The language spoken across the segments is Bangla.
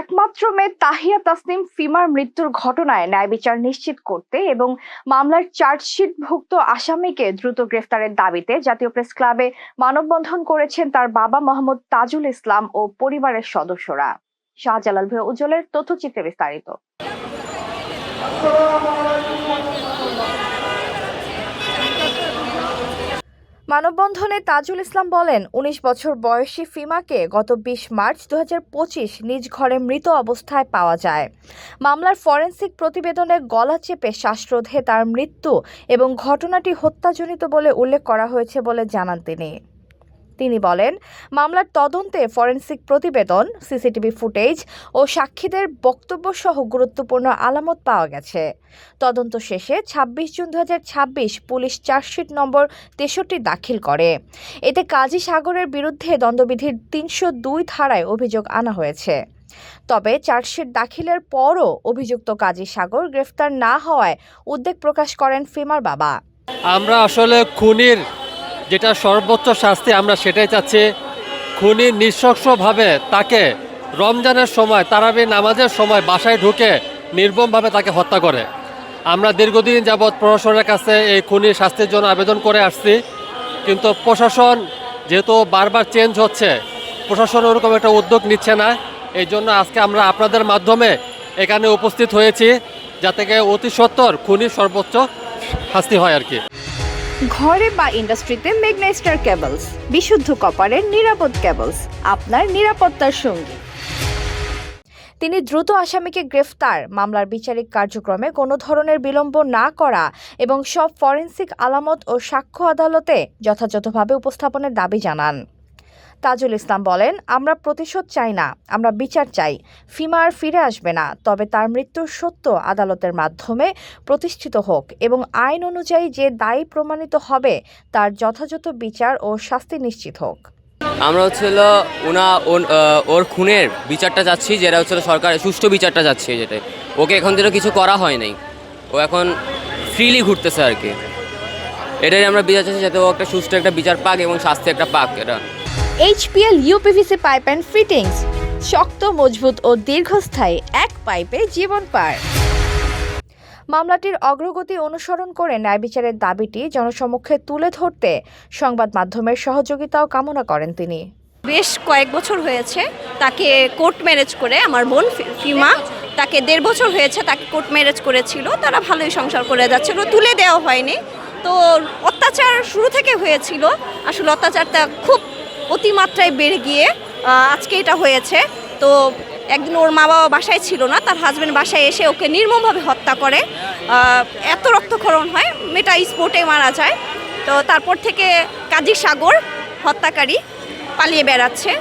একমাত্র মেয়ে তাহিয়া তাসনিম ফিমার মৃত্যুর ঘটনায় ন্যায় বিচার নিশ্চিত করতে এবং মামলার চার্জশিটভুক্ত আসামিকে দ্রুত গ্রেফতারের দাবিতে জাতীয় প্রেস ক্লাবে মানববন্ধন করেছেন তার বাবা মোহাম্মদ তাজুল ইসলাম ও পরিবারের সদস্যরা। শাহজালাল ভাই উজ্জ্বলের তথ্যচিত্রে বিস্তারিত। মানববন্ধনে তাজুল ইসলাম বলেন, ১৯ বছর বয়সী ফিমাকে গত ২০ মার্চ ২০২৫ নিজ ঘরে মৃত অবস্থায় পাওয়া যায়। মামলার ফরেনসিক প্রতিবেদনে গলা চেপে শ্বাসরোধে তার মৃত্যু এবং ঘটনাটি হত্যাজনিত বলে উল্লেখ করা হয়েছে বলে জানান তিনি বলেন, মামলার তদন্তে ফরেনসিক প্রতিবেদন, সিসিটিভি ফুটেজ ও সাক্ষীদের বক্তব্য সহ গুরুত্বপূর্ণ আলামত পাওয়া গেছে। তদন্ত শেষে ২৬ জুন ২০২৬ পুলিশ চার্জশিট নম্বর ৬৩ দাখিল করে। এতে কাজী সাগরের বিরুদ্ধে দণ্ডবিধির ৩০২ ধারায় অভিযোগ আনা হয়েছে। তবে চার্জশিট দাখিলের পরও অভিযুক্ত কাজী সাগর গ্রেফতার না হওয়ায় উদ্বেগ প্রকাশ করেন ফিমার বাবা। আমরা আসলে খুনির যেটা সর্বোচ্চ শাস্তি আমরা সেটাই চাচ্ছি। খুনি নৃশংসভাবে তাকে রমজানের সময় তারাবি নামাজের সময় বাসায় ঢুকে নির্মমভাবে তাকে হত্যা করে। আমরা দীর্ঘদিন যাবৎ প্রশাসনের কাছে এই খুনির শাস্তির জন্য আবেদন করে আসছি, কিন্তু প্রশাসন যেহেতু বারবার চেঞ্জ হচ্ছে, প্রশাসন ওরকম একটা উদ্যোগ নিচ্ছে না। এই জন্য আজকে আমরা আপনাদের মাধ্যমে এখানে উপস্থিত হয়েছি, যাতে অতি সত্বর খুনির সর্বোচ্চ শাস্তি হয় আর কি। ঘরে বা ইন্ডাস্ট্রিতে মেঘনা স্টার কেবলস, বিশুদ্ধ কপারের নিরাপদ কেবলস, আপনার নিরাপত্তার সঙ্গী। তিনি দ্রুত আসামিকে গ্রেফতার, মামলার বিচারিক কার্যক্রমে কোনো ধরনের বিলম্ব না করা এবং সব ফরেনসিক আলামত ও সাক্ষ্য আদালতে যথাযথভাবে উপস্থাপনের দাবি জানান। তাজুল ইসলাম বলেন, আমরা প্রতিশোধ চাই না, আমরা বিচার চাই। ফিমা আর ফিরে আসবে না, তবে তার মৃত্যুর সত্য আদালতের মাধ্যমে প্রতিষ্ঠিত হোক এবং আইন অনুযায়ী যে দায়ী প্রমাণিত হবে তার যথাযথ বিচার ও শাস্তি নিশ্চিত হোক। আমরা ওর খুনের বিচারটা চাচ্ছি, যেটা সরকারের সুষ্ঠু বিচারটা চাচ্ছি। যেটা ওকে এখন থেকে কিছু করা হয় নাই, ও এখন ফ্রিলি ঘুরতেছে আর কি। এটাই আমরা বিচার চাচ্ছি, যাতে ও একটা সুষ্ঠু একটা বিচার পাক এবং শাস্তি একটা পাক। এটা HPL UPVC pipe and fittings, শক্ত, মজবুত ও দীর্ঘস্থায়ী, এক পাইপে জীবন পার। মামলাটির অগ্রগতি অনুসরণ করে ন্যায় বিচারের দাবিটি জনসমক্ষে তুলে ধরতে সংবাদ মাধ্যমের সহযোগিতাও কামনা করেন তিনি। বেশ কয়েক বছর হয়েছে তাকে কোর্ট ম্যারেজ করে, আমার বোন ফিমা, তাকে ১.৫ বছর হয়েছে তাকে কোর্ট ম্যারেজ করেছিল। তারা ভালোই সংসার করে যাচ্ছিল, তুলে দেওয়া হয়নি। তো অত্যাচার শুরু থেকে হয়েছিল, আসলে অত্যাচারটা খুব অতিমাত্রায় বেড়ে গিয়ে আজকে এটা হয়েছে। তো একদিন ওর মা বাবা বাসায় ছিল না, তার হাজব্যান্ড বাসায় এসে ওকে নির্মমভাবে হত্যা করে। এত রক্তক্ষরণ হয়, মেয়েটা স্পোর্টে মারা যায়। তো তারপর থেকে কাজী সাগর হত্যাকারী পালিয়ে বেড়াচ্ছে।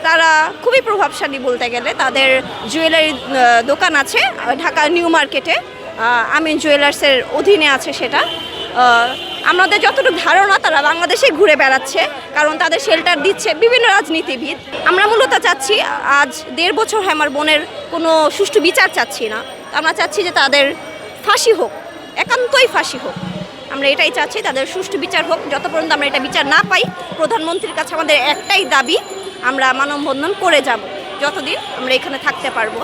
তারা খুবই প্রভাবশালী বলতে গেলে। তাদের জুয়েলারি দোকান আছে ঢাকা নিউ মার্কেটে, আমিন জুয়েলার্সের অধীনে আছে সেটা। আমাদের যতটুকু ধারণা তারা বাংলাদেশে ঘুরে বেড়াচ্ছে, কারণ তাদের শেল্টার দিচ্ছে বিভিন্ন রাজনীতিবিদ। আমরা মূলত চাচ্ছি, আজ ১.৫ বছর হয় আমার বোনের কোনো সুষ্ঠু বিচার চাচ্ছি না, আমরা চাচ্ছি যে তাদের ফাঁসি হোক, একান্তই ফাঁসি হোক। আমরা এটাই চাচ্ছি, তাদের সুষ্ঠু বিচার হোক। যত পর্যন্ত আমরা এটা বিচার না পাই, প্রধানমন্ত্রীর কাছে আমাদের একটাই দাবি, আমরা মানববন্ধন করে যাব যতদিন আমরা এখানে থাকতে পারবো।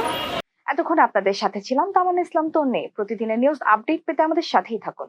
এতক্ষণ আপনাদের সাথে ছিলাম তামান্না ইসলাম তন্নি। প্রতিদিনের নিউজ আপডেট পেতে আমাদের সাথেই থাকুন।